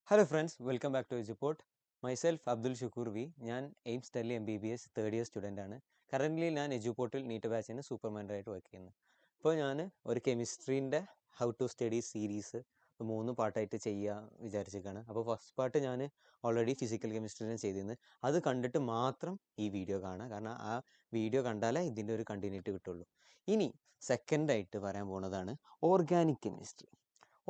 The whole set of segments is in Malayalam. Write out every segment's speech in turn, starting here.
Hello friends, welcome back to EduPort. Myself Abdul Shakur V. ഞാൻ AIIMS Delhi MBBS third year student ആണ്. കറൻ്റ്ലി ഞാൻ എജുപോർട്ടിൽ നീറ്റ് ബാച്ചിന് സൂപ്പർമാൻഡറായിട്ട് വർക്ക് ചെയ്യുന്നു. ഇപ്പോൾ ഞാൻ ഒരു കെമിസ്ട്രീൻ്റെ ഹൗ ടു സ്റ്റഡി സീരീസ് 3 പാർട്ടായിട്ട് ചെയ്യാൻ വിചാരിച്ചിരിക്കുകയാണ്. അപ്പോൾ ഫസ്റ്റ് പാർട്ട് ഞാൻ ഓൾറെഡി ഫിസിക്കൽ കെമിസ്ട്രീനെ ചെയ്തിരുന്നു. അത് കണ്ടിട്ട് മാത്രം ഈ വീഡിയോ കാണുക, കാരണം ആ വീഡിയോ കണ്ടാലേ ഇതിൻ്റെ ഒരു കണ്ടിന്യൂറ്റി കിട്ടുള്ളൂ. ഇനി സെക്കൻഡായിട്ട് പറയാൻ പോകുന്നതാണ് ഓർഗാനിക് കെമിസ്ട്രി.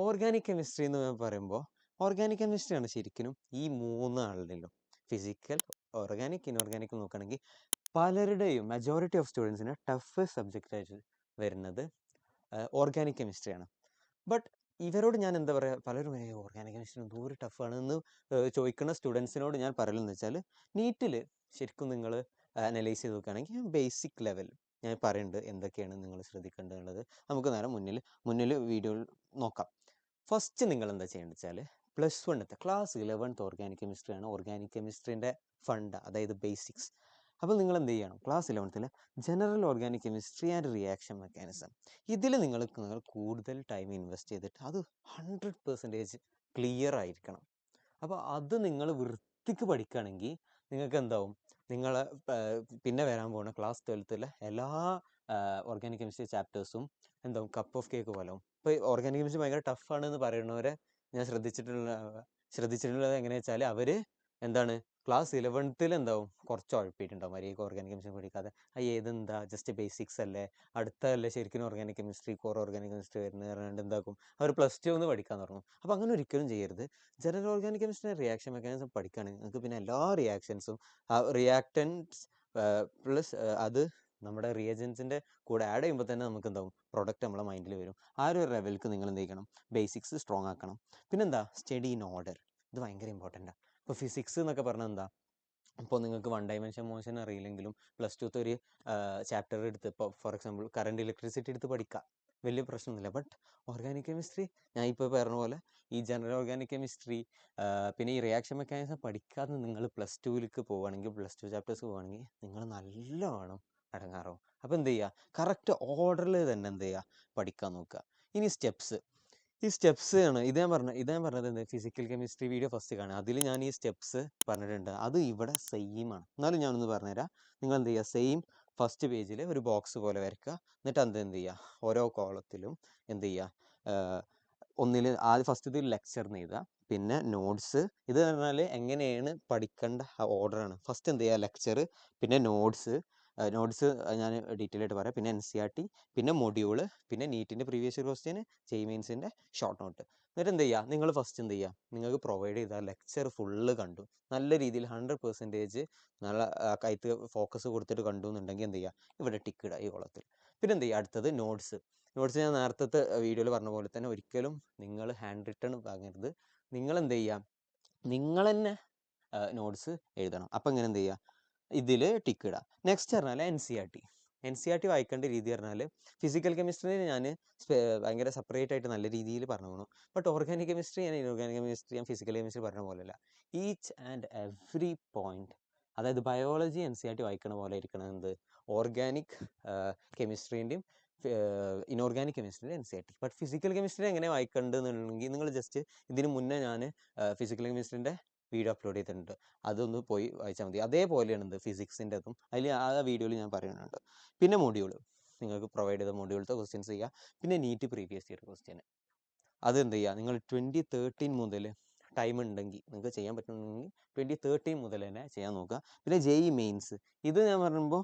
ഓർഗാനിക് കെമിസ്ട്രി എന്ന് പറയുമ്പോൾ ഓർഗാനിക് കെമിസ്ട്രിയാണ് ശരിക്കും ഈ മൂന്നാളിലും ഫിസിക്കൽ, ഓർഗാനിക്, ഇൻഓർഗാനിക് നോക്കുകയാണെങ്കിൽ പലരുടെയും മെജോറിറ്റി ഓഫ് സ്റ്റുഡൻസിന് ടഫ് സബ്ജക്റ്റ് ആയിട്ട് വരുന്നത് ഓർഗാനിക് കെമിസ്ട്രിയാണ്. ബട്ട് ഇവരോട് ഞാൻ എന്താ പറയുക, പലരും ഓർഗാനിക് കെമിസ്ട്രി എന്തോരം ടഫാണ് എന്ന് ചോദിക്കുന്ന സ്റ്റുഡൻസിനോട് ഞാൻ പറയലെന്ന് വെച്ചാൽ, നീറ്റിൽ ശരിക്കും നിങ്ങൾ അനലൈസ് ചെയ്ത് നോക്കുകയാണെങ്കിൽ ബേസിക് ലെവൽ ഞാൻ പറയുന്നുണ്ട് എന്തൊക്കെയാണ് നിങ്ങൾ ശ്രദ്ധിക്കേണ്ടതുള്ളത്. നമുക്ക് നേരെ മുന്നിൽ വീഡിയോ നോക്കാം. ഫസ്റ്റ് നിങ്ങൾ എന്താ ചെയ്യേണ്ടത് വെച്ചാൽ, +1 ക്ലാസ് 11th ഓർഗാനിക് കെമിസ്ട്രിയാണ് ഓർഗാനിക് കെമിസ്ട്രീൻ്റെ ഫണ്ട്, അതായത് ബേസിക്സ്. അപ്പോൾ നിങ്ങൾ എന്ത് ചെയ്യണം, class 11th general organic chemistry and reaction mechanism, ഇതിൽ നിങ്ങൾ കൂടുതൽ ടൈം ഇൻവെസ്റ്റ് ചെയ്തിട്ട് അത് 100% ക്ലിയർ ആയിരിക്കണം. അപ്പോൾ അത് നിങ്ങൾ വൃത്തിക്ക് പഠിക്കുകയാണെങ്കിൽ നിങ്ങൾക്ക് എന്താവും, നിങ്ങൾ പിന്നെ വരാൻ പോകുന്ന ക്ലാസ് 12th എല്ലാ ഓർഗാനിക് കെമിസ്ട്രി ചാപ്റ്റേഴ്സും എന്താവും കപ്പ് ഓഫ് കേക്ക് പോലെയാവും. ഇപ്പോൾ ഓർഗാനിക് കെമിസ്ട്രി ഭയങ്കര ടഫാണെന്ന് പറയുന്നവരെ ഞാൻ ശ്രദ്ധിച്ചിട്ടുള്ളത് എങ്ങനെയാ വെച്ചാൽ, അവർ എന്താണ് ക്ലാസ് 11th എന്താവും കുറച്ച് ഉഴപ്പിയിട്ടുണ്ടാവും. മര്യാദയ്ക്ക് ഓർഗാനിക് കെമിസ്ട്രി പഠിക്കാതെ ഏതെന്താ ജസ്റ്റ് ബേസിക്സ് അല്ലേ, അടുത്തല്ലേ ശരിക്കും organic chemistry, core organic chemistry വരുന്നത് പറഞ്ഞിട്ട് എന്താക്കും അവർ +2 പഠിക്കാൻ തുടങ്ങും. അപ്പോൾ അങ്ങനെ ഒരിക്കലും ചെയ്യരുത്. General organic chemistry reaction mechanism പഠിക്കുകയാണെങ്കിൽ നിങ്ങൾക്ക് പിന്നെ എല്ലാ റിയാക്ഷൻസും റിയാക്റ്റൻസ് പ്ലസ് അത് നമ്മുടെ റിയേജൻസിൻ്റെ കൂടെ ആഡ് ചെയ്യുമ്പോൾ തന്നെ നമുക്ക് എന്താവും പ്രൊഡക്റ്റ് നമ്മളെ മൈൻഡിൽ വരും. ആ ഒരു ലെവലിലേക്ക് നിങ്ങൾ എന്ത് ചെയ്യണം, ബേസിക്സ് സ്ട്രോങ് ആക്കണം. പിന്നെന്താ, സ്റ്റഡി ഇൻ ഓർഡർ, ഇത് ഭയങ്കര ഇമ്പോർട്ടൻ്റാണ്. ഇപ്പോൾ ഫിസിക്സ് എന്നൊക്കെ പറഞ്ഞാൽ എന്താ, ഇപ്പോൾ നിങ്ങൾക്ക് 1 ഡയമെൻഷൻ മോഷൻ അറിയില്ലെങ്കിലും +2 ഒരു ചാപ്റ്റർ എടുത്ത്, ഇപ്പോൾ ഫോർ എക്സാമ്പിൾ കറണ്ട് ഇലക്ട്രിസിറ്റി എടുത്ത് പഠിക്കുക, വലിയ പ്രശ്നമൊന്നുമില്ല. ബട്ട് ഓർഗാനിക് കെമിസ്ട്രി ഞാൻ ഇപ്പോൾ പറഞ്ഞ പോലെ ഈ ജനറൽ ഓർഗാനിക് കെമിസ്ട്രി പിന്നെ ഈ റിയാക്ഷൻ മെക്കാനിസം പഠിക്കാതെ നിങ്ങൾ +2ലേക്ക് പോവുകയാണെങ്കിൽ, +2 ചാപ്റ്റേഴ്സ് പോവുകയാണെങ്കിൽ നിങ്ങൾ നല്ലോണം അടങ്ങാറാവും. അപ്പോൾ എന്ത് ചെയ്യുക, കറക്റ്റ് ഓർഡറിൽ തന്നെ എന്ത് ചെയ്യുക, പഠിക്കാൻ നോക്കുക. ഇനി ഈ സ്റ്റെപ്സ് ആണ് ഇത് ഞാൻ പറഞ്ഞത് എന്താ, ഫിസിക്കൽ കെമിസ്ട്രി വീഡിയോ ഫസ്റ്റ് കാണുക, അതിൽ ഞാൻ ഈ സ്റ്റെപ്സ് പറഞ്ഞിട്ടുണ്ട്. അത് ഇവിടെ സെയിം ആണ്, എന്നാലും ഞാനൊന്ന് പറഞ്ഞുതരാം. നിങ്ങൾ എന്ത് ചെയ്യുക, സെയിം ഫസ്റ്റ് പേജിൽ ഒരു ബോക്സ് പോലെ വരയ്ക്കുക. എന്നിട്ട് എന്ത് ചെയ്യുക, ഓരോ കോളത്തിലും എന്ത് ചെയ്യുക, ഒന്നിൽ ആദ്യം ഫസ്റ്റ് ലെക്ചർ എഴുതുക, പിന്നെ നോട്ട്സ്. ഇത് പറഞ്ഞാൽ എങ്ങനെയാണ് പഠിക്കേണ്ട ഓർഡറാണ്. ഫസ്റ്റ് എന്ത് ചെയ്യുക, ലെക്ചർ, പിന്നെ നോട്ട്സ് ഞാൻ ഡീറ്റെയിൽ ആയിട്ട് പറയാം, പിന്നെ NCERT, പിന്നെ മൊഡ്യൂള്, പിന്നെ നീറ്റിൻ്റെ പ്രീവിയസ് ഇയർ ക്വസ്റ്റ്യൻ, ജെയ്മെയിൻസിൻ്റെ ഷോർട്ട് നോട്ട്. എന്നിട്ട് എന്ത് ചെയ്യുക, നിങ്ങൾ ഫസ്റ്റ് എന്ത് ചെയ്യുക, നിങ്ങൾക്ക് പ്രൊവൈഡ് ചെയ്ത ലെക്ചർ ഫുള്ള് കണ്ടു, നല്ല രീതിയിൽ 100% നല്ല കൈത്ത് ഫോക്കസ് കൊടുത്തിട്ട് കണ്ടു എന്നുണ്ടെങ്കിൽ എന്ത് ചെയ്യുക, ഇവിടെ ടിക്ക് ഇടുക ഈ കോളത്തിൽ. പിന്നെ എന്ത് ചെയ്യുക, അടുത്തത് നോട്ട്സ്. ഞാൻ നേരത്തെ വീഡിയോയിൽ പറഞ്ഞ പോലെ തന്നെ ഒരിക്കലും നിങ്ങൾ ഹാൻഡ് റിട്ടൺ വാങ്ങരുത്. നിങ്ങൾ എന്ത് ചെയ്യുക, നിങ്ങൾ തന്നെ നോട്ട്സ് എഴുതണം. അപ്പം ഇങ്ങനെ എന്ത് ചെയ്യുക, ഇതിൽ ടിക്ക് ഇടുക. നെക്സ്റ്റ് പറഞ്ഞാൽ NCERT വായിക്കേണ്ട രീതി പറഞ്ഞാൽ, ഫിസിക്കൽ കെമിസ്ട്രിയിൽ ഞാൻ ഭയങ്കര സെപ്പറേറ്റ് ആയിട്ട് നല്ല രീതിയിൽ പറഞ്ഞു പോകണം. But organic chemistry and inorganic chemistry ഞാൻ ഫിസിക്കൽ കെമിസ്ട്രി പറഞ്ഞ പോലെയല്ല. ഈച്ച് ആൻഡ് എവ്രി പോയിന്റ്, അതായത് ബയോളജി NCERT വായിക്കണ പോലെ ഇരിക്കണം എന്ത്, ഓർഗാനിക് കെമിസ്ട്രീൻ്റെയും ഇൻഓർഗാനിക് കെമിസ്ട്രീൻ്റെ NCERT. ബട്ട് ഫിസിക്കൽ കെമിസ്ട്രി എങ്ങനെ വായിക്കേണ്ടതെന്നുണ്ടെങ്കിൽ നിങ്ങൾ ജസ്റ്റ് ഇതിന് മുന്നേ ഞാൻ ഫിസിക്കൽ കെമിസ്ട്രീൻ്റെ വീഡിയോ അപ്ലോഡ് ചെയ്തിട്ടുണ്ട്, അതൊന്ന് പോയി വായിച്ചാൽ മതി. അതേപോലെയാണ് എന്ത് ഫിസിക്സിൻ്റെ അതും, അതിൽ ആ വീഡിയോയിൽ ഞാൻ പറയുന്നുണ്ട്. പിന്നെ മൊഡ്യൂൾ, നിങ്ങൾക്ക് പ്രൊവൈഡ് ചെയ്ത മൊഡ്യൂളത്തെ ക്വസ്റ്റ്യൻസ് ചെയ്യുക. പിന്നെ നീറ്റ് പ്രീവിയസ് ഇയർ ക്വസ്റ്റ്യൻ, അത് എന്ത് ചെയ്യുക, നിങ്ങൾ 2013 മുതൽ ടൈം ഉണ്ടെങ്കിൽ, നിങ്ങൾക്ക് ചെയ്യാൻ പറ്റുന്നുണ്ടെങ്കിൽ 2013 മുതൽ തന്നെ ചെയ്യാൻ നോക്കുക. പിന്നെ JEE മെയിൻസ്, ഇത് ഞാൻ പറയുമ്പോൾ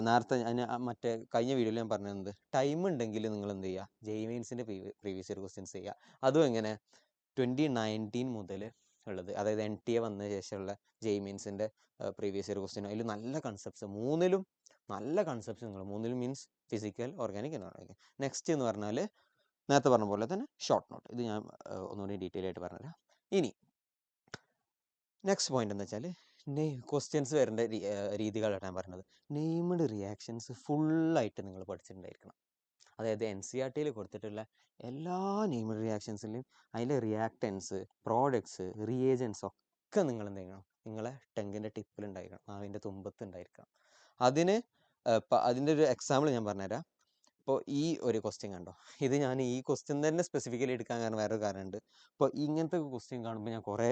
നേരത്തെ ഞാൻ മറ്റേ കഴിഞ്ഞ വീഡിയോയിൽ ഞാൻ പറഞ്ഞത്, ടൈം ഉണ്ടെങ്കിൽ നിങ്ങൾ എന്ത് ചെയ്യുക, JEE മെയിൻസിൻ്റെ പ്രീവിയസ് ഇയർ ക്വസ്റ്റ്യൻസ് ചെയ്യുക. അതും എങ്ങനെ, 2019 മുതൽ ഉള്ളത്, അതായത് NTA വന്ന ശേഷമുള്ള JEE മെയിൻസിൻ്റെ പ്രീവിയസ് ഇയർ ക്വസ്റ്റ്യൻ. അതിൽ നല്ല കൺസെപ്റ്റ്സ്, മൂന്നിലും നല്ല കൺസെപ്റ്റ്സ് നിങ്ങൾ, മൂന്നിലും means physical, organic, inorganic. Next എന്ന് പറഞ്ഞാൽ നേരത്തെ പറഞ്ഞ പോലെ തന്നെ ഷോർട്ട് നോട്ട്, ഇത് ഞാൻ ഒന്നുകൂടി ഡീറ്റെയിൽ ആയിട്ട് പറഞ്ഞുതരാം. ഇനി നെക്സ്റ്റ് പോയിന്റ് എന്താ വെച്ചാൽ, ക്വസ്റ്റ്യൻസ് വരേണ്ട രീതികളാണ് ഞാൻ പറഞ്ഞത്. നെയിംഡ് റിയാക്ഷൻസ് ഫുള്ളായിട്ട് നിങ്ങൾ പഠിച്ചിട്ടുണ്ടായിരിക്കണം. അതായത് NCERT കൊടുത്തിട്ടുള്ള എല്ലാ നെയിംഡ് റിയാക്ഷൻസിലും അതിലെ റിയാക്റ്റൻസ്, പ്രോഡക്ട്സ്, റിയേജൻസ് ഒക്കെ നിങ്ങൾ എന്ത് ചെയ്യണം, നിങ്ങളെ ടങ്ങിൻ്റെ ടിപ്പിലുണ്ടായിരിക്കണം, അതിൻ്റെ തുമ്പത്ത് ഉണ്ടായിരിക്കണം. അതിൻ്റെ ഒരു എക്സാമ്പിൾ ഞാൻ പറഞ്ഞുതരാം. ഇപ്പോൾ ഈ ഒരു ക്വസ്റ്റ്യൻ കണ്ടോ, ഇത് ഞാൻ ഈ ക്വസ്റ്റ്യൻ തന്നെ സ്പെസിഫിക്കലി എടുക്കാൻ കാരണം വേറൊരു കാരണമുണ്ട്. ഇപ്പോൾ ഇങ്ങനത്തെ ക്വസ്റ്റ്യൻ കാണുമ്പോൾ ഞാൻ കുറേ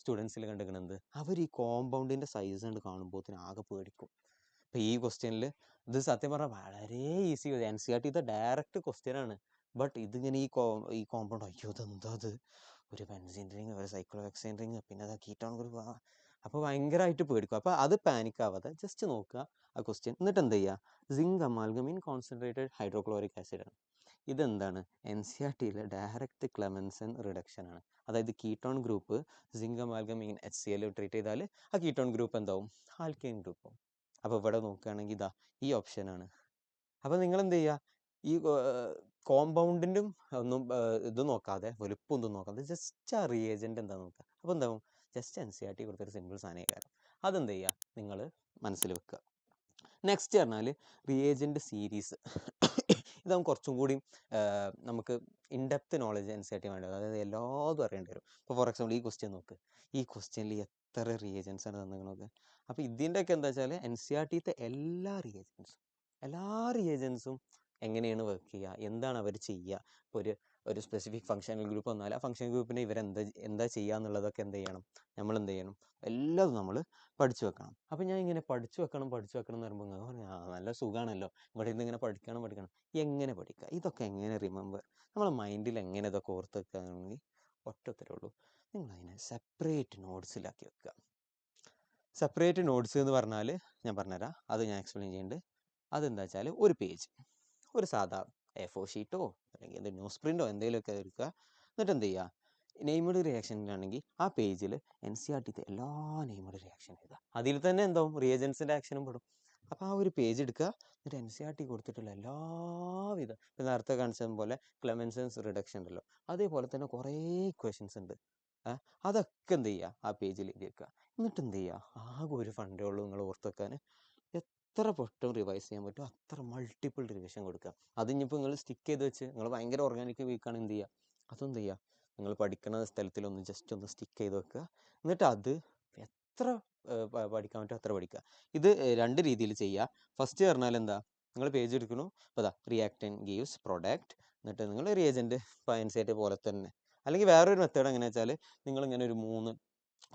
സ്റ്റുഡൻസിൽ കണ്ടിരിക്കുന്നത് അവർ ഈ കോമ്പൗണ്ടിൻ്റെ സൈസ് കൊണ്ട് കാണുമ്പോൾ ആകെ പേടിക്കും. ഇപ്പോൾ ഈ ക്വസ്റ്റ്യനിൽ ഇത് സത്യം പറഞ്ഞാൽ വളരെ ഈസി, NCERT ഡയറക്റ്റ് ക്വസ്റ്റ്യൻ ആണ്. ബട്ട് ഇതിങ്ങനെ ഈ കോമ്പൗണ്ട്, അയ്യോ ഇതെന്താ അത്, ഒരു ബെൻസീൻ റിങ്, ഒരു സൈക്ലോഹെക്സേൻ റിങ്, പിന്നെ അതാ കീറ്റോൺ ഗ്രൂപ്പ്, അപ്പോൾ ഭയങ്കരമായിട്ട് പേടിക്കും. അപ്പോൾ അത് പാനിക് ആവാതെ ജസ്റ്റ് നോക്കുക ആ ക്വസ്റ്റ്യൻ, എന്നിട്ട് എന്ത് ചെയ്യുക, zinc amalgam in concentrated hydrochloric acid ആണ്. ഇതെന്താണ്, NCERTയിലെ ഡയറക്റ്റ് ക്ലെമൻസൺ റിഡക്ഷൻ ആണ്. അതായത് ketone group zinc amalgam in HCl treat ചെയ്താൽ ആ കീറ്റോൺ ഗ്രൂപ്പ് എന്താവും, ആൽക്കൈൻ ഗ്രൂപ്പ്. അപ്പോൾ ഇവിടെ നോക്കുകയാണെങ്കിൽ ഇതാ ഈ ഓപ്ഷനാണ്. അപ്പോൾ നിങ്ങൾ എന്ത് ചെയ്യുക, ഈ കോമ്പൗണ്ടിൻ്റെ ഒന്നും ഇത് നോക്കാതെ, വലുപ്പം ഒന്നും നോക്കാതെ ജസ്റ്റ് ആ റിയേജൻ്റ് എന്താ നോക്കുക. അപ്പോൾ എന്താവും, ജസ്റ്റ് NCERT കൊടുത്തൊരു സിമ്പിൾ സാധനം. അതെന്ത് ചെയ്യുക, നിങ്ങൾ മനസ്സിൽ വെക്കുക. നെക്സ്റ്റ് പറഞ്ഞാൽ റിയേജൻ്റ് സീരീസ്. ഇതാവും കുറച്ചും കൂടി നമുക്ക് ഇൻഡെപ്ത് നോളജ് NCERT വേണ്ടത്, അതായത് എല്ലാതും അറിയേണ്ടി വരും. ഇപ്പോൾ ഫോർ എക്സാമ്പിൾ ഈ ക്വസ്റ്റ്യൻ നോക്ക്, ഈ ക്വസ്റ്റ്യനിൽ എത്ര റിയേജൻസ് ആണ് തന്നിരിക്കുന്നത്. അപ്പോൾ ഇതിൻ്റെയൊക്കെ എന്താ വെച്ചാൽ NCERTത്തെ എല്ലാ റിയേജൻസും എങ്ങനെയാണ് വർക്ക് ചെയ്യുക, എന്താണ് അവർ ചെയ്യുക. ഇപ്പോൾ ഒരു സ്പെസിഫിക് ഫങ്ഷണൽ ഗ്രൂപ്പ് വന്നാൽ ആ ഫങ്ഷണൽ ഗ്രൂപ്പിനെ എന്താ ചെയ്യുക എന്നുള്ളതൊക്കെ എന്ത് ചെയ്യണം, നമ്മൾ എന്ത് ചെയ്യണം, എല്ലാതും നമ്മൾ പഠിച്ചു വെക്കണം. അപ്പോൾ ഞാൻ ഇങ്ങനെ പഠിച്ചു വെക്കണം എന്ന് പറയുമ്പോൾ നല്ല സുഖമാണല്ലോ, ഇവിടെ നിന്ന് ഇങ്ങനെ പഠിക്കണം. എങ്ങനെ പഠിക്കുക, ഇതൊക്കെ എങ്ങനെ റിമെമ്പർ, നമ്മളെ മൈൻഡിൽ എങ്ങനെ ഇതൊക്കെ ഓർത്ത് വെക്കുകയാണെങ്കിൽ ഒറ്റത്തരേ ഉള്ളൂ, നിങ്ങളതിനെ സെപ്പറേറ്റ് നോട്ട്സിലാക്കി വെക്കുക. സെപ്പറേറ്റ് നോട്ട്സ് എന്ന് പറഞ്ഞാൽ ഞാൻ പറഞ്ഞുതരാം, അത് ഞാൻ എക്സ്പ്ലെയിൻ ചെയ്യുന്നുണ്ട്. അതെന്താ വെച്ചാൽ ഒരു പേജ്, ഒരു സാധാ A4 ഷീറ്റോ അല്ലെങ്കിൽ ന്യൂസ് പ്രിൻ്റോ എന്തെങ്കിലുമൊക്കെ എടുക്കുക. എന്നിട്ട് എന്ത് ചെയ്യുക, നെയ്മഡ് റിയാക്ഷനിലാണെങ്കിൽ ആ പേജിൽ NCERTത്തെ എല്ലാ നെയ്മഡ് റിയാക്ഷൻ എഴുതുക. അതിൽ തന്നെ എന്താവും, റിയേജൻസിൻ്റെ ആക്ഷനും പെടും. അപ്പോൾ ആ ഒരു പേജ് എടുക്കുക, എന്നിട്ട് NCERT കൊടുത്തിട്ടുള്ള എല്ലാവിധ, ഇപ്പം നേരത്തെ കാണിച്ചത് പോലെ ക്ലെമൻസൺസ് റിഡക്ഷൻ ഉണ്ടല്ലോ, അതേപോലെ തന്നെ കുറേ ഇക്വേഷൻസ് ഉണ്ട്. അതൊക്കെ എന്ത് ചെയ്യുക, ആ പേജിൽ എഴുതി വെക്കുക. എന്നിട്ട് എന്ത് ചെയ്യുക, ആകെ ഒരു ഫണ്ടേ ഉള്ളൂ നിങ്ങൾ ഓർത്ത് വെക്കാൻ. എത്ര പെട്ടെന്ന് റിവൈസ് ചെയ്യാൻ പറ്റും അത്ര മൾട്ടിപ്പിൾ റിവിഷൻ കൊടുക്കുക. അതിനിപ്പോൾ നിങ്ങൾ സ്റ്റിക്ക് ചെയ്ത് വെച്ച് നിങ്ങൾ ഭയങ്കര ഓർഗാനിക് വീക്കാണ് എന്ത് ചെയ്യുക, അതൊന്നും ചെയ്യുക, നിങ്ങൾ പഠിക്കുന്ന സ്ഥലത്തിലൊന്ന് ജസ്റ്റ് ഒന്ന് സ്റ്റിക്ക് ചെയ്ത് വെക്കുക. എന്നിട്ട് അത് എത്ര പഠിക്കാൻ പറ്റും അത്ര പഠിക്കുക. ഇത് രണ്ട് രീതിയിൽ ചെയ്യുക. ഫസ്റ്റ് പറഞ്ഞാൽ എന്താ, നിങ്ങൾ പേജ് എടുക്കണു, അപ്പോൾ അതാ റിയാക്ടൻ ഗീവ്സ് പ്രൊഡക്റ്റ്, എന്നിട്ട് നിങ്ങൾ റിയേജൻറ്റ് ഇപ്പോൾ NCERT പോലെ തന്നെ. അല്ലെങ്കിൽ വേറൊരു മെത്തേഡ് എങ്ങനെയാ വെച്ചാൽ, നിങ്ങളിങ്ങനെ ഒരു 3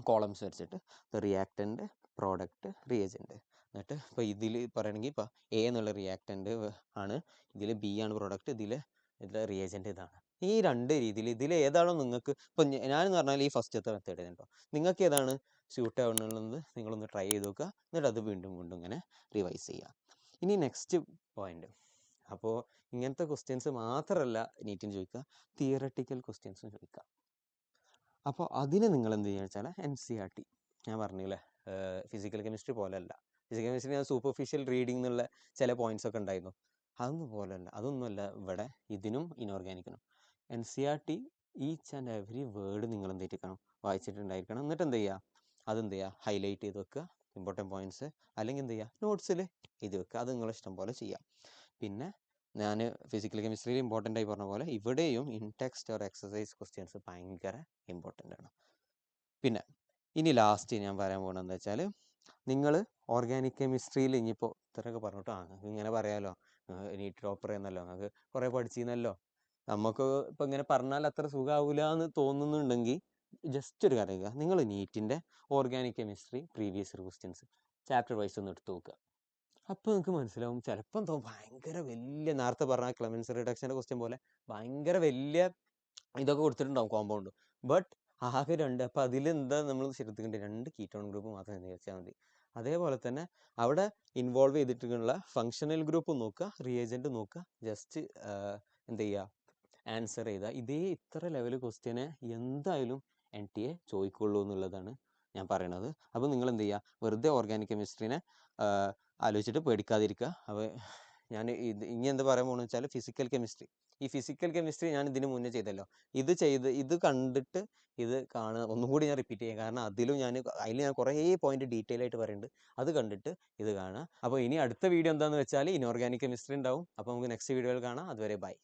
കോളംസ് വെച്ചിട്ട് റിയാക്ടൻ്റ്, പ്രോഡക്റ്റ്, റിയേജൻറ്റ്, എന്നിട്ട് ഇപ്പോൾ ഇതിൽ പറയുകയാണെങ്കിൽ ഇപ്പോൾ A എന്നുള്ള റിയാക്ടൻ്റ് ആണ്, ഇതിൽ B ആണ് പ്രോഡക്റ്റ്, ഇതിൽ റിയേജൻറ്റ് ഇതാണ്. ഈ രണ്ട് രീതിയിൽ ഇതിൽ ഏതാണോ നിങ്ങൾക്ക്, ഇപ്പോൾ ഞാനെന്ന് പറഞ്ഞാൽ ഈ ഫസ്റ്റത്തെ മെത്തേഡ് കേട്ടോ, നിങ്ങൾക്ക് ഏതാണ് സ്യൂട്ട് ആവുന്നുള്ളത് നിങ്ങളൊന്ന് ട്രൈ ചെയ്ത് നോക്കുക. എന്നിട്ട് അത് വീണ്ടും ഇങ്ങനെ റിവൈസ് ചെയ്യുക. ഇനി നെക്സ്റ്റ് പോയിന്റ്, അപ്പോൾ ഇങ്ങനത്തെ ക്വസ്റ്റ്യൻസ് മാത്രമല്ല നീറ്റിന് ചോദിക്കുക, തിയറട്ടിക്കൽ ക്വസ്റ്റ്യൻസും ചോദിക്കുക. അപ്പോൾ അതിന് നിങ്ങൾ എന്ത് ചെയ്യുക വെച്ചാൽ NCERT ഞാൻ പറഞ്ഞില്ലേ, ഫിസിക്കൽ കെമിസ്ട്രി പോലെയല്ല. ഫിസിക്കൽ കെമിസ്ട്രി ഞാൻ സൂപ്പർഫിഷ്യൽ റീഡിംഗ് എന്നുള്ള ചില പോയിന്റ്സ് ഒക്കെ ഉണ്ടായിരുന്നു, അതൊന്നും പോലെയല്ല. അതൊന്നുമല്ല ഇവിടെ ഇതിനും ഇനോർഗാനിക്കിനും. NCERT each and every word നിങ്ങൾ എന്ത് ചെയ്തിരിക്കണം, വായിച്ചിട്ടുണ്ടായിരിക്കണം. എന്നിട്ട് എന്ത് ചെയ്യുക, അതെന്ത് ചെയ്യുക, ഹൈലൈറ്റ് ചെയ്ത് വെക്കുക ഇമ്പോർട്ടൻറ്റ് പോയിന്റ്സ്, അല്ലെങ്കിൽ എന്ത് ചെയ്യുക നോട്ട്സിൽ എഴുതി വെക്കുക. അത് നിങ്ങളെ ഇഷ്ടം പോലെ ചെയ്യാം. പിന്നെ ഞാൻ ഫിസിക്കൽ കെമിസ്ട്രിയിൽ ഇമ്പോർട്ടൻ്റ് ആയി പറഞ്ഞ പോലെ ഇവിടെയും in text or exercise questions ഭയങ്കര ഇമ്പോർട്ടൻ്റ് ആണ്. പിന്നെ ഇനി ലാസ്റ്റ് ഞാൻ പറയാൻ പോകുന്നത് എന്താ വെച്ചാൽ, നിങ്ങൾ ഓർഗാനിക് കെമിസ്ട്രിയിൽ ഇനിയിപ്പോൾ ഇത്രയൊക്കെ പറഞ്ഞിട്ടോ ഇങ്ങനെ പറയാമല്ലോ, നീറ്റ് ടോപ്പർ എന്നല്ലോ, നിങ്ങൾക്ക് കുറേ പഠിച്ചിരുന്നല്ലോ, നമുക്ക് ഇപ്പം ഇങ്ങനെ പറഞ്ഞാൽ അത്ര സുഖമാവില്ല എന്ന് തോന്നുന്നുണ്ടെങ്കിൽ ജസ്റ്റ് ഒരു കാര്യം, നിങ്ങൾ നീറ്റിൻ്റെ organic chemistry previous year questions chapter wise ഒന്ന് എടുത്ത് നോക്കുക. അപ്പോൾ നിങ്ങൾക്ക് മനസ്സിലാവും, ചിലപ്പം തോന്നും ഭയങ്കര വലിയ, നേരത്തെ പറഞ്ഞ ക്ലെമൻസ് റിഡക്ഷൻ്റെ ക്വസ്റ്റ്യൻ പോലെ ഭയങ്കര വലിയ ഇതൊക്കെ കൊടുത്തിട്ടുണ്ടാവും കോമ്പൗണ്ട്, ബട്ട് ആകെ 2. അപ്പോൾ അതിലെന്താ നമ്മൾ ശ്രദ്ധിക്കേണ്ടത്, 2 കീറ്റോൺ ഗ്രൂപ്പ് മാത്രം എന്ത് വെച്ചാൽ മതി. അതേപോലെ തന്നെ അവിടെ ഇൻവോൾവ് ചെയ്തിട്ടുള്ള ഫങ്ഷണൽ ഗ്രൂപ്പ് നോക്കുക, റിയേജൻറ്റ് നോക്കുക, ജസ്റ്റ് എന്ത് ചെയ്യുക, ആൻസർ ചെയ്താൽ ഇതേ ഇത്ര ലെവൽ ക്വസ്റ്റ്യനെ എന്തായാലും NTA ചോദിക്കുള്ളൂ എന്നുള്ളതാണ് ഞാൻ പറയണത്. അപ്പോൾ നിങ്ങൾ എന്ത് ചെയ്യുക, വെറുതെ ഓർഗാനിക് കെമിസ്ട്രീനെ ആലോചിച്ചിട്ട് പേടിക്കാതിരിക്കുക. അപ്പോൾ ഞാൻ ഇനി എന്താ പറയാൻ പോകുന്നത് വെച്ചാൽ, ഈ ഫിസിക്കൽ കെമിസ്ട്രി ഞാൻ ഇതിന് മുന്നേ ചെയ്തല്ലോ, ഇത് കണ്ടിട്ട് ഇത് കാണുക, ഒന്നുകൂടി ഞാൻ റിപ്പീറ്റ് ചെയ്യാം, കാരണം അതിൽ ഞാൻ കുറേ പോയിന്റ് ഡീറ്റെയിൽ ആയിട്ട് പറയുന്നുണ്ട്. അത് കണ്ടിട്ട് ഇത് കാണുക. അപ്പോൾ ഇനി അടുത്ത വീഡിയോ എന്താണെന്ന് വെച്ചാൽ ഇനോർഗാനിക് കെമിസ്ട്രി ഉണ്ടാവും. അപ്പോൾ നമുക്ക് നെക്സ്റ്റ് വീഡിയോയിൽ കാണാം. അതുവരെ ബൈ.